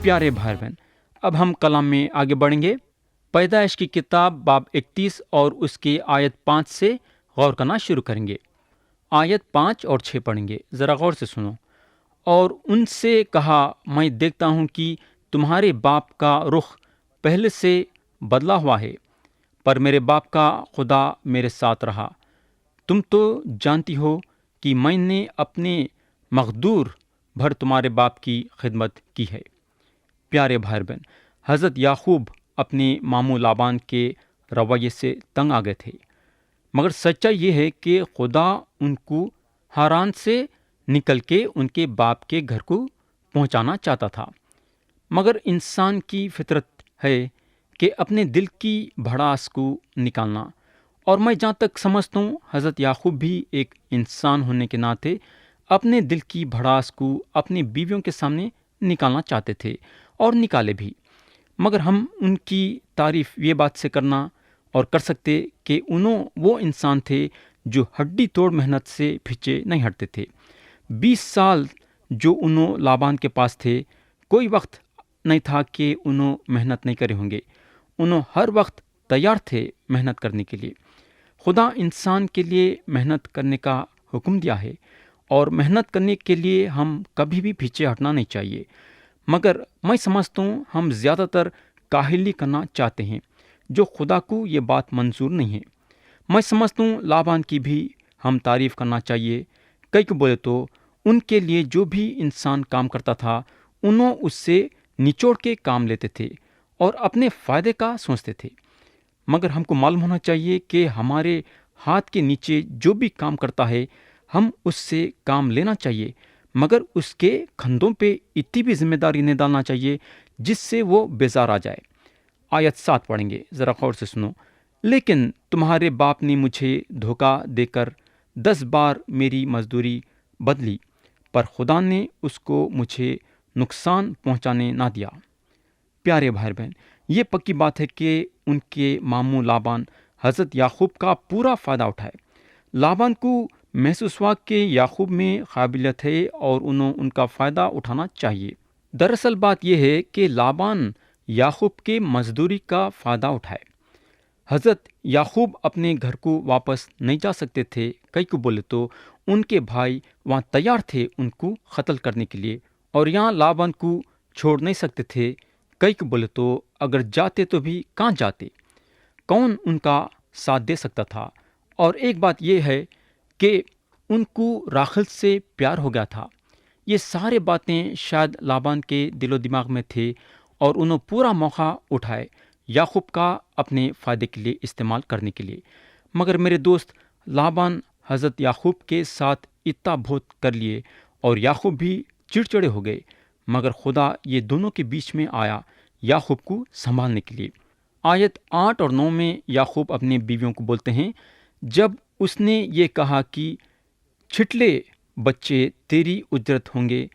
پیارے بھائی بہن، اب ہم کلام میں آگے بڑھیں گے۔ پیدائش کی کتاب باب 31 اور اس کی آیت 5 سے غور کرنا شروع کریں گے۔ آیت 5 اور 6 پڑھیں گے، ذرا غور سے سنو۔ اور ان سے کہا، میں دیکھتا ہوں کہ تمہارے باپ کا رخ پہلے سے بدلا ہوا ہے، پر میرے باپ کا خدا میرے ساتھ رہا۔ تم تو جانتی ہو کہ میں نے اپنے مقدور بھر تمہارے باپ کی خدمت کی ہے۔ پیارے بھائی بہن، حضرت یعقوب اپنے ماموں لابان کے رویے سے تنگ آ گئے تھے، مگر سچائی یہ ہے کہ خدا ان کو ہاران سے نکل کے ان کے باپ کے گھر کو پہنچانا چاہتا تھا۔ مگر انسان کی فطرت ہے کہ اپنے دل کی بھڑاس کو نکالنا، اور میں جہاں تک سمجھتا ہوں حضرت یعقوب بھی ایک انسان ہونے کے ناطے اپنے دل کی بھڑاس کو اپنی بیویوں کے سامنے نکالنا چاہتے تھے، اور نکالے بھی۔ مگر ہم ان کی تعریف یہ بات سے کرنا اور کر سکتے کہ وہ انسان تھے جو ہڈی توڑ محنت سے پیچھے نہیں ہٹتے تھے۔ 20 سال جو لابان کے پاس تھے، کوئی وقت نہیں تھا کہ محنت نہیں کرے ہوں گے۔ ہر وقت تیار تھے محنت کرنے کے لیے۔ خدا انسان کے لیے محنت کرنے کا حکم دیا ہے، اور محنت کرنے کے لیے ہم کبھی بھی پیچھے ہٹنا نہیں چاہیے۔ مگر میں سمجھتا ہوں ہم زیادہ تر کاہلی کرنا چاہتے ہیں، جو خدا کو یہ بات منظور نہیں ہے۔ میں سمجھتا ہوں لابان کی بھی ہم تعریف کرنا چاہیے۔ کئی کو بولے تو ان کے لیے جو بھی انسان کام کرتا تھا، اس سے نچوڑ کے کام لیتے تھے اور اپنے فائدے کا سوچتے تھے۔ مگر ہم کو معلوم ہونا چاہیے کہ ہمارے ہاتھ کے نیچے جو بھی کام کرتا ہے، ہم اس سے کام لینا چاہیے، مگر اس کے کندھوں پہ اتنی بھی ذمہ داری نہیں ڈالنا چاہیے جس سے وہ بیزار آ جائے۔ آیت 7 پڑھیں گے، ذرا غور سے سنو۔ لیکن تمہارے باپ نے مجھے دھوکہ دے کر 10 بار میری مزدوری بدلی، پر خدا نے اس کو مجھے نقصان پہنچانے نہ دیا۔ پیارے بھائی بہن، یہ پکی بات ہے کہ ان کے ماموں لابان حضرت یعقوب کا پورا فائدہ اٹھائے۔ لابان کو محسوس ہوا کہ یعقوب میں قابلیت ہے اور ان کا فائدہ اٹھانا چاہیے۔ دراصل بات یہ ہے کہ لابان یعقوب کے مزدوری کا فائدہ اٹھائے۔ حضرت یعقوب اپنے گھر کو واپس نہیں جا سکتے تھے۔ کئی کو بولے تو ان کے بھائی وہاں تیار تھے ان کو قتل کرنے کے لیے، اور یہاں لابان کو چھوڑ نہیں سکتے تھے۔ کئی کو بولے تو اگر جاتے تو بھی کہاں جاتے، کون ان کا ساتھ دے سکتا تھا۔ اور ایک بات یہ ہے کہ ان کو راحل سے پیار ہو گیا تھا۔ یہ سارے باتیں شاید لابان کے دل و دماغ میں تھے، اور انہوں پورا موقع اٹھائے یعقوب کا اپنے فائدے کے لیے استعمال کرنے کے لیے۔ مگر میرے دوست، لابان حضرت یعقوب کے ساتھ اتنا بہت کر لیے، اور یعقوب بھی چڑچڑے ہو گئے، مگر خدا یہ دونوں کے بیچ میں آیا یعقوب کو سنبھالنے کے لیے۔ آیت 8 اور 9 میں یعقوب اپنے بیویوں کو بولتے ہیں، جب اس نے یہ کہا کہ چھٹلے بچے تیری اجرت ہوں گے،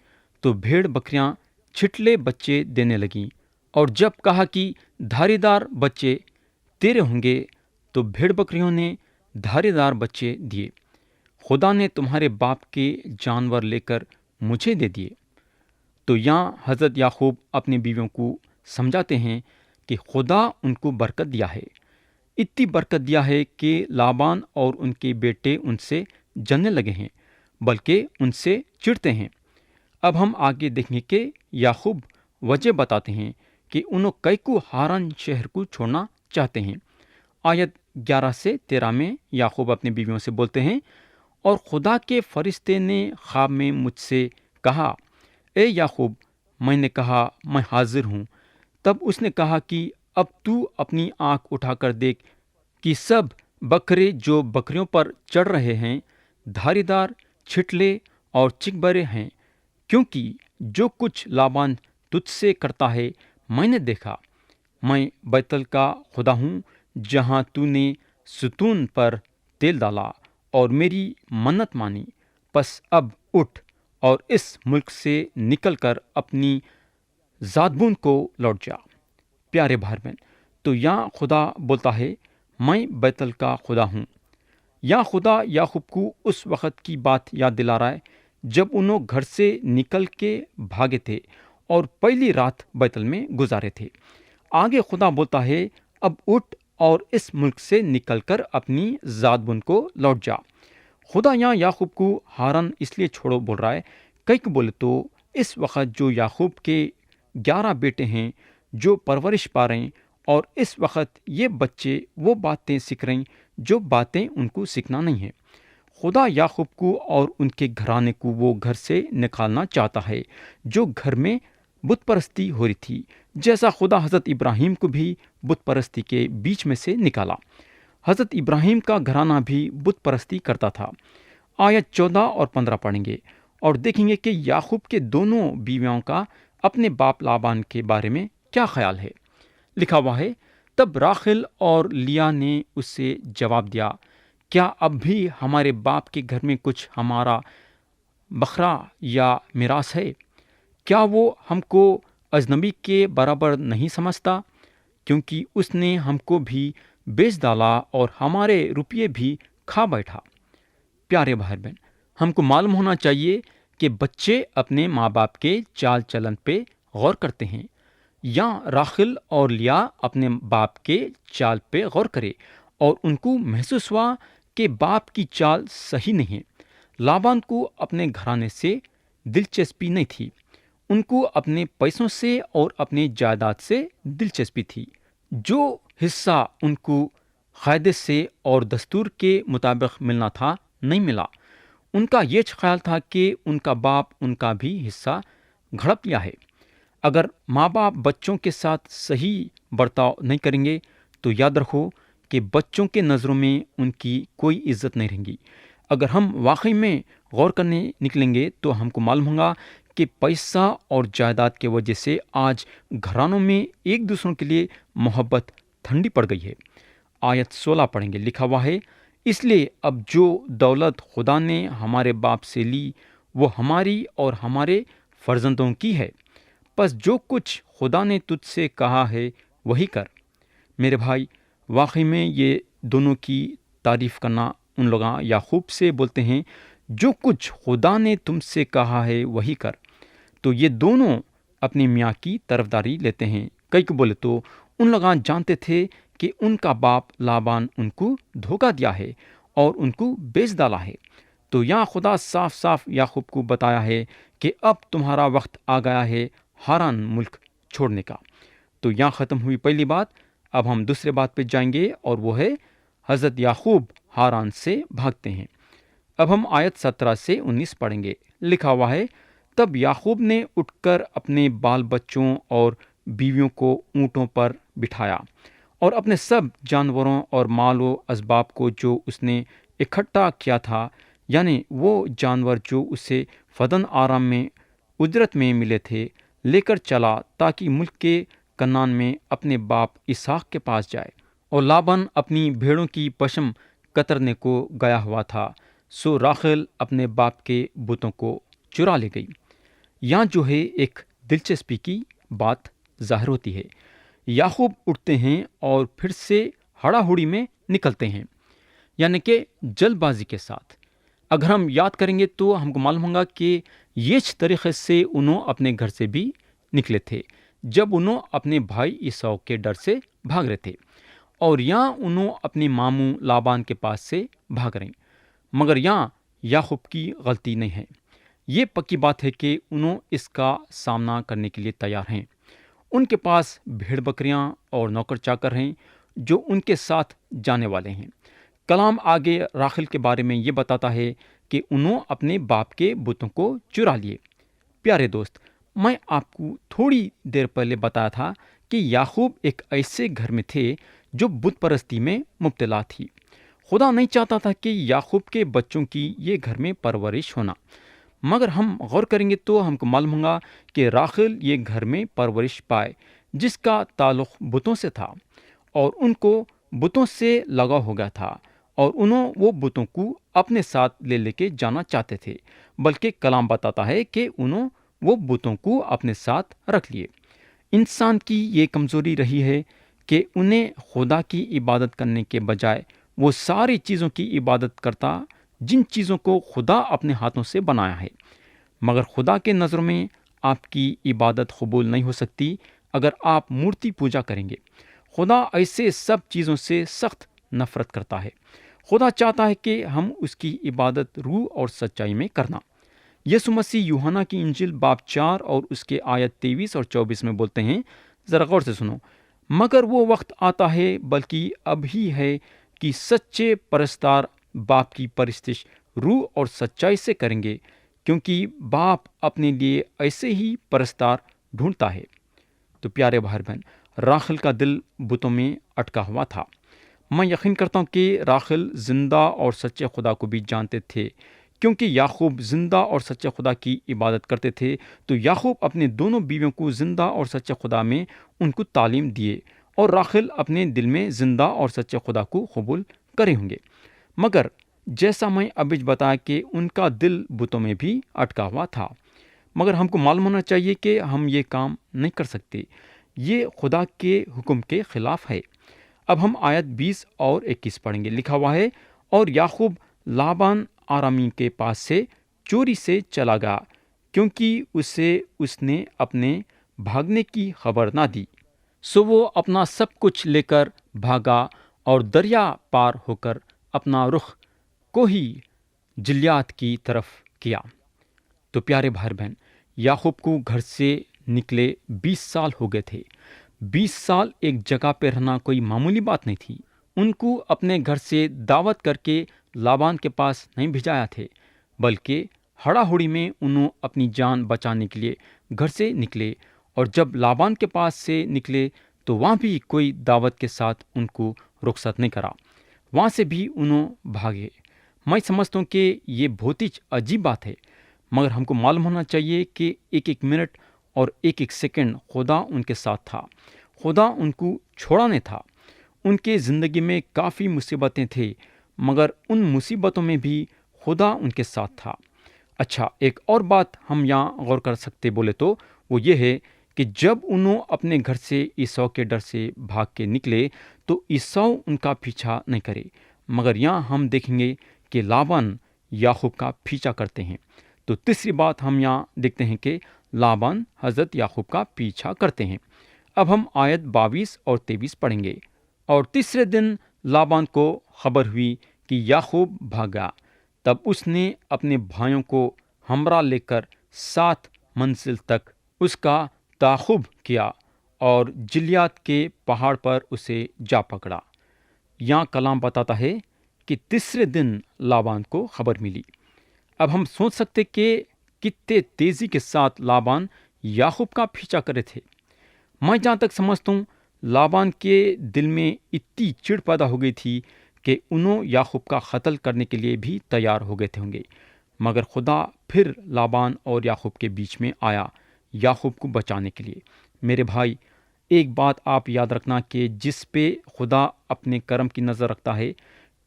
تو بھیڑ بکریاں چھٹلے بچے دینے لگیں، اور جب کہا کہ دھاری دار بچے تیرے ہوں گے، تو بھیڑ بکریوں نے دھاری دار بچے دیے۔ خدا نے تمہارے باپ کے جانور لے کر مجھے دے دیے۔ تو یہاں حضرت یعقوب اپنی بیویوں کو سمجھاتے ہیں کہ خدا ان کو برکت دیا ہے، اتنی برکت دیا ہے کہ لابان اور ان کے بیٹے ان سے جلنے لگے ہیں، بلکہ ان سے چڑھتے ہیں۔ اب ہم آگے دیکھیں کہ یعقوب وجہ بتاتے ہیں کہ کئی کو ہاران شہر کو چھوڑنا چاہتے ہیں۔ آیت 11 سے 13 میں یعقوب اپنی بیویوں سے بولتے ہیں، اور خدا کے فرشتے نے خواب میں مجھ سے کہا، اے یعقوب، میں نے کہا میں حاضر ہوں۔ تب اس نے کہا کہ اب تو اپنی آنکھ اٹھا کر دیکھ کہ سب بکرے جو بکریوں پر چڑھ رہے ہیں، دھاری دار، چھٹلے اور چکبرے ہیں، کیونکہ جو کچھ لابان تجھ سے کرتا ہے میں نے دیکھا۔ میں بیتل کا خدا ہوں، جہاں تو نے ستون پر تیل ڈالا اور میری منت مانی۔ پس اب اٹھ اور اس ملک سے نکل کر اپنی ذات بون کو لوٹ جا۔ پیارے بھائی بہن، تو یہاں خدا بولتا ہے، میں بیتل کا خدا ہوں۔ یہاں خدا یعقوب کو اس وقت کی بات یاد دلا رہا ہے جب گھر سے نکل کے بھاگے تھے، اور پہلی رات بیتل میں گزارے تھے۔ آگے خدا بولتا ہے، اب اٹھ اور اس ملک سے نکل کر اپنی ذات بن کو لوٹ جا۔ خدا یہاں یعقوب کو ہاران اس لیے چھوڑو بول رہا ہے، کئی کو بولے تو اس وقت جو یعقوب کے 11 بیٹے ہیں جو پرورش پا رہے ہیں، اور اس وقت یہ بچے وہ باتیں سیکھ رہے ہیں جو باتیں ان کو سیکھنا نہیں ہے۔ خدا یعقوب کو اور ان کے گھرانے کو وہ گھر سے نکالنا چاہتا ہے جو گھر میں بت پرستی ہو رہی تھی، جیسا خدا حضرت ابراہیم کو بھی بت پرستی کے بیچ میں سے نکالا۔ حضرت ابراہیم کا گھرانہ بھی بت پرستی کرتا تھا۔ آیت 14 اور 15 پڑھیں گے اور دیکھیں گے کہ یعقوب کے دونوں بیویوں کا اپنے باپ لابان کے بارے میں کیا خیال ہے۔ لکھا ہوا ہے، تب راخل اور لیا نے اس سے جواب دیا، کیا اب بھی ہمارے باپ کے گھر میں کچھ ہمارا بکرا یا میراث ہے؟ کیا وہ ہم کو اجنبی کے برابر نہیں سمجھتا؟ کیونکہ اس نے ہم کو بھی بیچ ڈالا اور ہمارے روپیے بھی کھا بیٹھا۔ پیارے بھائی بہن، ہم کو معلوم ہونا چاہیے کہ بچے اپنے ماں باپ کے چال چلن پہ غور کرتے ہیں، یا راخل اور لیا اپنے باپ کے چال پہ غور کرے اور ان کو محسوس ہوا کہ باپ کی چال صحیح نہیں ہے۔ لابان کو اپنے گھرانے سے دلچسپی نہیں تھی، ان کو اپنے پیسوں سے اور اپنے جائیداد سے دلچسپی تھی۔ جو حصہ ان کو قاعدے سے اور دستور کے مطابق ملنا تھا نہیں ملا۔ ان کا یہ خیال تھا کہ ان کا باپ ان کا بھی حصہ گھڑپ لیا ہے۔ اگر ماں باپ بچوں کے ساتھ صحیح برتاؤ نہیں کریں گے تو یاد رکھو کہ بچوں کے نظروں میں ان کی کوئی عزت نہیں رہے گی۔ اگر ہم واقعی میں غور کرنے نکلیں گے تو ہم کو معلوم ہوگا کہ پیسہ اور جائیداد کی وجہ سے آج گھرانوں میں ایک دوسروں کے لیے محبت ٹھنڈی پڑ گئی ہے۔ آیت 16 پڑھیں گے، لکھا ہوا ہے، اس لیے اب جو دولت خدا نے ہمارے باپ سے لی وہ ہماری اور ہمارے فرزندوں کی ہے، پس جو کچھ خدا نے تجھ سے کہا ہے وہی کر۔ میرے بھائی، واقعی میں یہ دونوں کی تعریف کرنا ان لوگاں یعقوب سے بولتے ہیں، جو کچھ خدا نے تم سے کہا ہے وہی کر۔ تو یہ دونوں اپنی میاں کی طرفداری لیتے ہیں۔ کئی کو بولے تو ان لوگاں جانتے تھے کہ ان کا باپ لابان ان کو دھوکہ دیا ہے اور ان کو بیچ ڈالا ہے۔ تو یہاں خدا صاف صاف یعقوب کو بتایا ہے کہ اب تمہارا وقت آ گیا ہے ہاران ملک چھوڑنے کا۔ تو یہاں ختم ہوئی پہلی بات۔ اب ہم دوسرے بات پہ جائیں گے اور وہ ہے حضرت یعقوب ہاران سے بھاگتے ہیں۔ اب ہم آیت 17 سے 19 پڑھیں گے، لکھا ہوا ہے، تب یعقوب نے اٹھ کر اپنے بال بچوں اور بیویوں کو اونٹوں پر بٹھایا اور اپنے سب جانوروں اور مال و اسباب کو جو اس نے اکٹھا کیا تھا، یعنی وہ جانور جو اسے فدن آرام میں اجرت میں ملے تھے، لے کر چلا تاکہ ملک کے کنعان میں اپنے باپ اسحاق کے پاس جائے۔ اور لابن اپنی بھیڑوں کی پشم کترنے کو گیا ہوا تھا، سو راخل اپنے باپ کے بتوں کو چرا لے گئی۔ یہاں جو ہے ایک دلچسپی کی بات ظاہر ہوتی ہے۔ یعقوب اٹھتے ہیں اور پھر سے ہڑا ہڑی میں نکلتے ہیں، یعنی کہ جلد بازی کے ساتھ۔ اگر ہم یاد کریں گے تو ہم کو معلوم ہوگا کہ یہ طریقے سے انہوں اپنے گھر سے بھی نکلے تھے جب انہوں اپنے بھائی عیسیٰ کے ڈر سے بھاگ رہے تھے، اور یہاں انہوں اپنے ماموں لابان کے پاس سے بھاگ رہے ہیں۔ مگر یہاں یعقوب کی غلطی نہیں ہے۔ یہ پکی بات ہے کہ انہوں اس کا سامنا کرنے کے لیے تیار ہیں۔ ان کے پاس بھیڑ بکریاں اور نوکر چاکر ہیں جو ان کے ساتھ جانے والے ہیں۔ کلام آگے راخل کے بارے میں یہ بتاتا ہے کہ انہوں اپنے باپ کے بتوں کو چرا لیے۔ پیارے دوست، میں آپ کو تھوڑی دیر پہلے بتایا تھا کہ یعقوب ایک ایسے گھر میں تھے جو بت پرستی میں مبتلا تھی۔ خدا نہیں چاہتا تھا کہ یعقوب کے بچوں کی یہ گھر میں پرورش ہونا، مگر ہم غور کریں گے تو ہم کو معلوم ہوگا کہ راخل یہ گھر میں پرورش پائے جس کا تعلق بتوں سے تھا، اور ان کو بتوں سے لگا ہو گیا تھا، اور انہوں وہ بتوں کو اپنے ساتھ لے کے جانا چاہتے تھے، بلکہ کلام بتاتا ہے کہ انہوں وہ بتوں کو اپنے ساتھ رکھ لیے۔ انسان کی یہ کمزوری رہی ہے کہ انہیں خدا کی عبادت کرنے کے بجائے وہ ساری چیزوں کی عبادت کرتا جن چیزوں کو خدا اپنے ہاتھوں سے بنایا ہے۔ مگر خدا کے نظروں میں آپ کی عبادت قبول نہیں ہو سکتی اگر آپ مورتی پوجا کریں گے۔ خدا ایسے سب چیزوں سے سخت نفرت کرتا ہے۔ خدا چاہتا ہے کہ ہم اس کی عبادت روح اور سچائی میں کرنا۔ یسوع مسیح یوحنا کی انجیل باب 4 اور اس کے آیت 23 اور 24 میں بولتے ہیں، ذرا غور سے سنو، مگر وہ وقت آتا ہے بلکہ اب ہی ہے کہ سچے پرستار باپ کی پرستش روح اور سچائی سے کریں گے، کیونکہ باپ اپنے لیے ایسے ہی پرستار ڈھونڈتا ہے۔ تو پیارے بھائی بہن، راخل کا دل بتوں میں اٹکا ہوا تھا۔ میں یقین کرتا ہوں کہ راخل زندہ اور سچے خدا کو بھی جانتے تھے، کیونکہ یعقوب زندہ اور سچے خدا کی عبادت کرتے تھے، تو یعقوب اپنے دونوں بیویوں کو زندہ اور سچے خدا میں ان کو تعلیم دیے، اور راخل اپنے دل میں زندہ اور سچے خدا کو قبول کرے ہوں گے۔ مگر جیسا میں ابھی بتایا کہ ان کا دل بتوں میں بھی اٹکا ہوا تھا، مگر ہم کو معلوم ہونا چاہیے کہ ہم یہ کام نہیں کر سکتے، یہ خدا کے حکم کے خلاف ہے۔ اب ہم آیت 20 اور 21 پڑھیں گے۔ لکھا ہوا ہے، اور یعقوب لابان آرامی کے پاس سے چوری سے چلا گیا، کیونکہ اسے اس نے اپنے بھاگنے کی خبر نہ دی، سو وہ اپنا سب کچھ لے کر بھاگا اور دریا پار ہو کر اپنا رخ کوہی جلیات کی طرف کیا۔ تو پیارے بھائی بہن، یعقوب کو گھر سے نکلے 20 سال ہو گئے تھے۔ 20 سال ایک جگہ پہ رہنا کوئی معمولی بات نہیں تھی۔ ان کو اپنے گھر سے دعوت کر کے لابان کے پاس نہیں بھیجایا تھے، بلکہ ہڑا ہڑی میں انہوں اپنی جان بچانے کے لیے گھر سے نکلے، اور جب لابان کے پاس سے نکلے تو وہاں بھی کوئی دعوت کے ساتھ ان کو رخصت نہیں کرا، وہاں سے بھی انہوں بھاگے۔ میں سمجھتا ہوں کہ یہ بہت ہی عجیب بات ہے، مگر ہم کو معلوم ہونا چاہیے کہ ایک ایک منٹ اور ایک ایک سیکنڈ خدا ان کے ساتھ تھا۔ خدا ان کو چھوڑا نہیں تھا۔ ان کے زندگی میں کافی مصیبتیں تھے، مگر ان مصیبتوں میں بھی خدا ان کے ساتھ تھا۔ اچھا، ایک اور بات ہم یہاں غور کر سکتے بولے تو وہ یہ ہے کہ جب انہوں اپنے گھر سے عیسیٰ کے ڈر سے بھاگ کے نکلے تو عیسیٰ ان کا پیچھا نہیں کرے، مگر یہاں ہم دیکھیں گے کہ لابان یعقوب کا پیچھا کرتے ہیں۔ تو تیسری بات ہم یہاں دیکھتے ہیں کہ لابان حضرت یعقوب کا پیچھا کرتے ہیں۔ اب ہم آیت 22 اور 23 پڑھیں گے۔ اور تیسرے دن لابان کو خبر ہوئی کہ یعقوب بھاگا، تب اس نے اپنے بھائیوں کو ہمراہ لے کر 7 منزل تک اس کا تعاقب کیا اور جلیات کے پہاڑ پر اسے جا پکڑا۔ یہاں کلام بتاتا ہے کہ تیسرے دن لابان کو خبر ملی۔ اب ہم سوچ سکتے کہ کتنے تیزی کے ساتھ لابان یعقوب کا پیچھا کرے تھے۔ میں جہاں تک سمجھتا ہوں لابان کے دل میں اتنی چڑ پیدا ہو گئی تھی کہ انہوں یعقوب کا قتل کرنے کے لیے بھی تیار ہو گئے تھے ہوں گے، مگر خدا پھر لابان اور یعقوب کے بیچ میں آیا یعقوب کو بچانے کے لیے۔ میرے بھائی، ایک بات آپ یاد رکھنا کہ جس پہ خدا اپنے کرم کی نظر رکھتا ہے،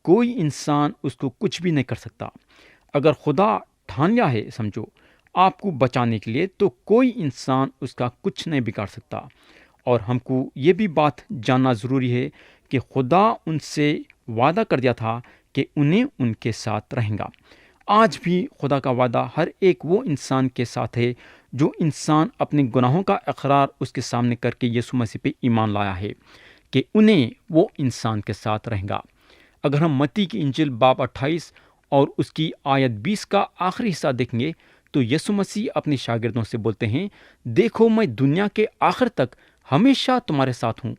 کوئی انسان اس کو کچھ بھی نہیں کر سکتا۔ اگر خدا ٹھان لیا ہے سمجھو آپ کو بچانے کے لیے، تو کوئی انسان اس کا کچھ نہیں بگاڑ سکتا۔ اور ہم کو یہ بھی بات جاننا ضروری ہے کہ خدا ان سے وعدہ کر دیا تھا کہ انہیں ان کے ساتھ رہیں گا۔ آج بھی خدا کا وعدہ ہر ایک وہ انسان کے ساتھ ہے جو انسان اپنے گناہوں کا اقرار اس کے سامنے کر کے یسوع مسیح پہ ایمان لایا ہے، کہ انہیں وہ انسان کے ساتھ رہیں گا۔ اگر ہم متی کی انجیل باب 28 اور اس کی آیت 20 کا آخری حصہ دیکھیں گے تو یسوع مسیح اپنے شاگردوں سے بولتے ہیں، دیکھو میں دنیا کے آخر تک ہمیشہ تمہارے ساتھ ہوں۔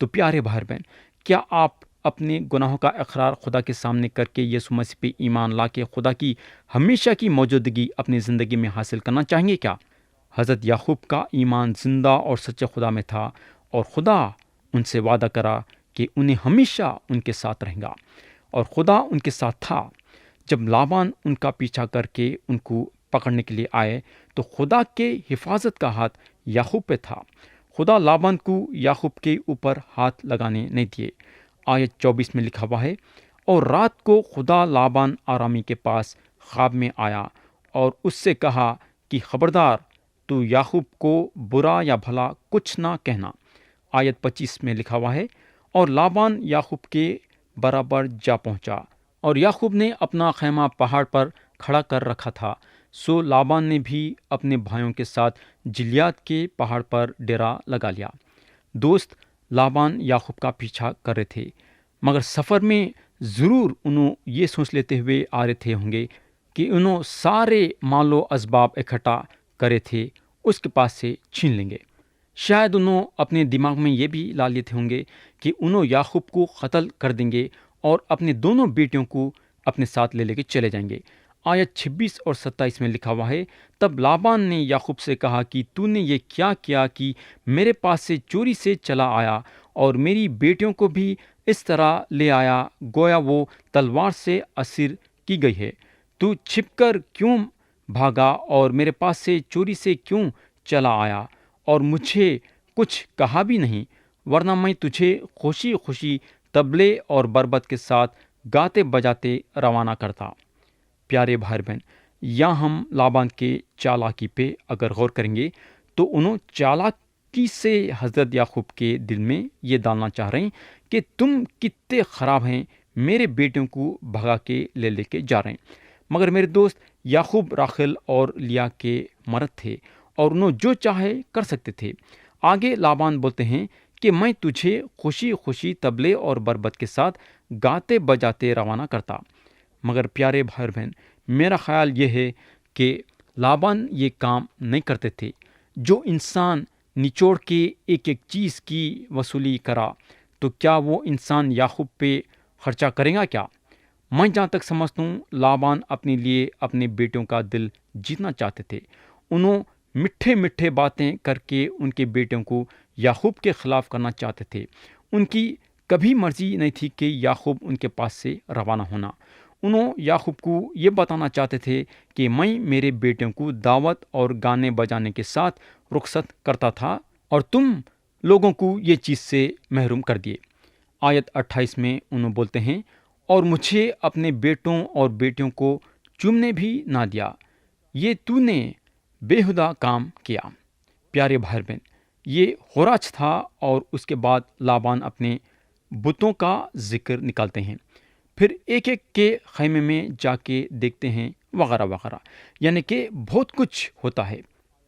تو پیارے بھائی بہن، کیا آپ اپنے گناہوں کا اقرار خدا کے سامنے کر کے یسوع مسیح پہ ایمان لا کے خدا کی ہمیشہ کی موجودگی اپنی زندگی میں حاصل کرنا چاہیں گے کیا؟ حضرت یعقوب کا ایمان زندہ اور سچے خدا میں تھا، اور خدا ان سے وعدہ کرا کہ انہیں ہمیشہ ان کے ساتھ رہیں گا، اور خدا ان کے ساتھ تھا۔ جب لابان ان کا پیچھا کر کے ان کو پکڑنے کے لیے آئے تو خدا کے حفاظت کا ہاتھ یعقوب پہ تھا۔ خدا لابان کو یعقوب کے اوپر ہاتھ لگانے نہیں دیے۔ آیت 24 میں لکھا ہوا ہے، اور رات کو خدا لابان آرامی کے پاس خواب میں آیا اور اس سے کہا کہ خبردار، تو یعقوب کو برا یا بھلا کچھ نہ کہنا۔ آیت 25 میں لکھا ہوا ہے، اور لابان یعقوب کے برابر جا پہنچا، اور یعقوب نے اپنا خیمہ پہاڑ پر کھڑا کر رکھا تھا، سو لابان نے بھی اپنے بھائیوں کے ساتھ جلیاد کے پہاڑ پر ڈیرا لگا لیا۔ دوست، لابان یعقوب کا پیچھا کر رہے تھے، مگر سفر میں ضرور انہوں یہ سوچ لیتے ہوئے آ رہے تھے ہوں گے کہ انہوں سارے مال و اسباب اکٹھا کرے تھے اس کے پاس سے چھین لیں گے۔ شاید انہوں اپنے دماغ میں یہ بھی لا لیتے ہوں گے کہ انہوں یعقوب کو قتل کر دیں گے اور اپنے دونوں بیٹیوں کو اپنے ساتھ لے کے چلے جائیں گے۔ آیت 26 اور 27 میں لکھا ہوا ہے، تب لابان نے یعقوب سے کہا کہ تو نے یہ کیا کیا کہ میرے پاس سے چوری سے چلا آیا اور میری بیٹیوں کو بھی اس طرح لے آیا گویا وہ تلوار سے اسیر کی گئی ہے۔ تو چھپ کر کیوں بھاگا اور میرے پاس سے چوری سے کیوں چلا آیا اور مجھے کچھ کہا بھی نہیں، ورنہ میں تجھے خوشی خوشی طبلے اور بربط کے ساتھ گاتے بجاتے روانہ کرتا۔ پیارے بھائی بہن، یا ہم لابان کے چالاکی پہ اگر غور کریں گے تو انہوں چالاکی سے حضرت یعقوب کے دل میں یہ ڈالنا چاہ رہے ہیں کہ تم کتنے خراب ہیں، میرے بیٹوں کو بھگا کے لے کے جا رہے ہیں۔ مگر میرے دوست، یعقوب راخل اور لیا کے مرد تھے اور انہوں جو چاہے کر سکتے تھے۔ آگے لابان بولتے ہیں کہ میں تجھے خوشی خوشی طبلے اور بربط کے ساتھ گاتے بجاتے روانہ کرتا۔ مگر پیارے بھائی بہن، میرا خیال یہ ہے کہ لابان یہ کام نہیں کرتے تھے۔ جو انسان نچوڑ کے ایک ایک چیز کی وصولی کرا تو کیا وہ انسان یعقوب پہ خرچہ کرے گا کیا؟ میں جہاں تک سمجھتا ہوں لابان اپنے لیے اپنے بیٹوں کا دل جیتنا چاہتے تھے۔ انہوں میٹھے میٹھے باتیں کر کے ان کے بیٹوں کو یعقوب کے خلاف کرنا چاہتے تھے۔ ان کی کبھی مرضی نہیں تھی کہ یعقوب ان کے پاس سے روانہ ہونا۔ انہوں یعقوب کو یہ بتانا چاہتے تھے کہ میں میرے بیٹوں کو دعوت اور گانے بجانے کے ساتھ رخصت کرتا تھا اور تم لوگوں کو یہ چیز سے محروم کر دیے۔ آیت 28 میں انہوں بولتے ہیں، اور مجھے اپنے بیٹوں اور بیٹیوں کو چومنے بھی نہ دیا، یہ تو نے بےہودہ کام کیا۔ پیارے بھائی بہن، یہ خوراک تھا اور اس کے بعد لابان اپنے بتوں کا ذکر نکالتے ہیں، پھر ایک ایک کے خیمے میں جا کے دیکھتے ہیں وغیرہ وغیرہ، یعنی کہ بہت کچھ ہوتا ہے۔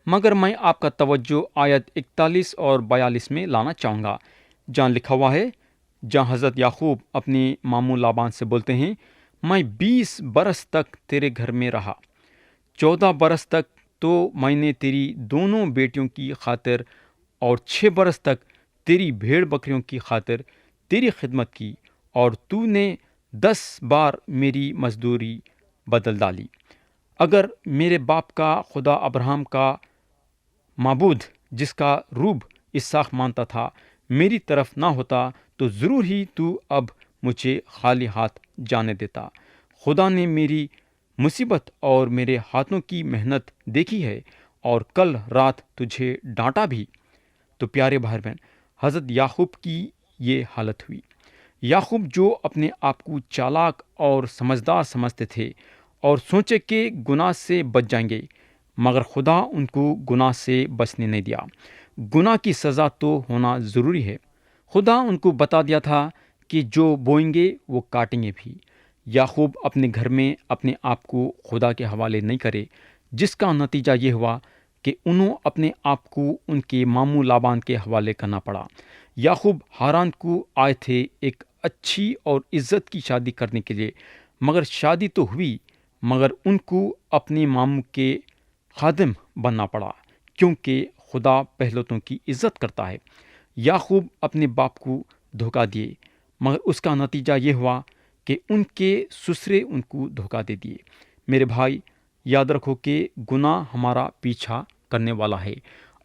مگر میں آپ کا توجہ آیت 41 اور 42 میں لانا چاہوں گا، جہاں لکھا ہوا ہے، جہاں حضرت یعقوب اپنے ماموں لابان سے بولتے ہیں، میں 20 برس تک تیرے گھر میں رہا، 14 برس تک تو میں نے تیری دونوں بیٹیوں کی خاطر اور 6 برس تک تیری بھیڑ بکریوں کی خاطر تیری خدمت کی، اور تو نے 10 بار میری مزدوری بدل ڈالی۔ اگر میرے باپ کا خدا ابراہم کا معبود، جس کا روب اسحاق مانتا تھا، میری طرف نہ ہوتا تو ضرور ہی تو اب مجھے خالی ہاتھ جانے دیتا۔ خدا نے میری مصیبت اور میرے ہاتھوں کی محنت دیکھی ہے اور کل رات تجھے ڈانٹا بھی۔ تو پیارے بھائی بہن، حضرت یعقوب کی یہ حالت ہوئی۔ یعقوب جو اپنے آپ کو چالاک اور سمجھدار سمجھتے تھے اور سوچے کہ گناہ سے بچ جائیں گے، مگر خدا ان کو گناہ سے بچنے نہیں دیا۔ گناہ کی سزا تو ہونا ضروری ہے۔ خدا ان کو بتا دیا تھا کہ جو بوئیں گے وہ کاٹیں گے بھی۔ یعقوب اپنے گھر میں اپنے آپ کو خدا کے حوالے نہیں کرے، جس کا نتیجہ یہ ہوا کہ انہوں اپنے آپ کو ان کے ماموں لابان کے حوالے کرنا پڑا۔ یعقوب ہاران کو آئے تھے ایک اچھی اور عزت کی شادی کرنے کے لیے، مگر شادی تو ہوئی، مگر ان کو اپنے ماموں کے خادم بننا پڑا، کیونکہ خدا پہلوتوں کی عزت کرتا ہے۔ یعقوب اپنے باپ کو دھوکہ دیے، مگر اس کا نتیجہ یہ ہوا کہ ان کے سسرے ان کو دھوکہ دے دیے۔ میرے بھائی، یاد رکھو کہ گناہ ہمارا پیچھا کرنے والا ہے،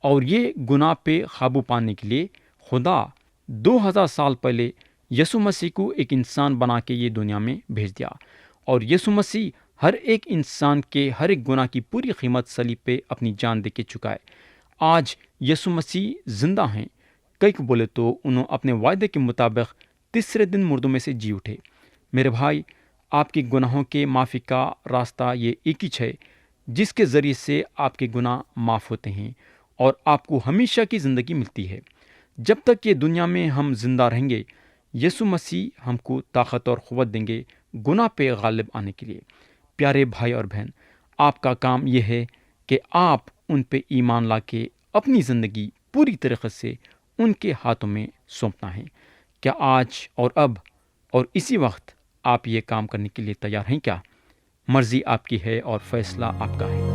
اور یہ گناہ پہ قابو پانے کے لیے خدا 2000 سال پہلے یسوع مسیح کو ایک انسان بنا کے یہ دنیا میں بھیج دیا، اور یسوع مسیح ہر ایک انسان کے ہر ایک گناہ کی پوری قیمت صلیب پہ اپنی جان دے کے چکا ہے۔ آج یسوع مسیح زندہ ہیں، کئی کو بولے تو انہوں اپنے وعدے کے مطابق تیسرے دن مردوں میں سے جی اٹھے۔ میرے بھائی، آپ کے گناہوں کے معافی کا راستہ یہ ایک ہی ہے، جس کے ذریعے سے آپ کے گناہ معاف ہوتے ہیں اور آپ کو ہمیشہ کی زندگی ملتی ہے۔ جب تک یہ دنیا میں ہم زندہ رہیں گے، یسوع مسیح ہم کو طاقت اور قوت دیں گے گناہ پہ غالب آنے کے لیے۔ پیارے بھائی اور بہن، آپ کا کام یہ ہے کہ آپ ان پہ ایمان لا کے اپنی زندگی پوری طریقے سے ان کے ہاتھوں میں سونپنا ہے۔ کیا آج اور اب اور اسی وقت آپ یہ کام کرنے کے لیے تیار ہیں کیا؟ مرضی آپ کی ہے اور فیصلہ آپ کا ہے۔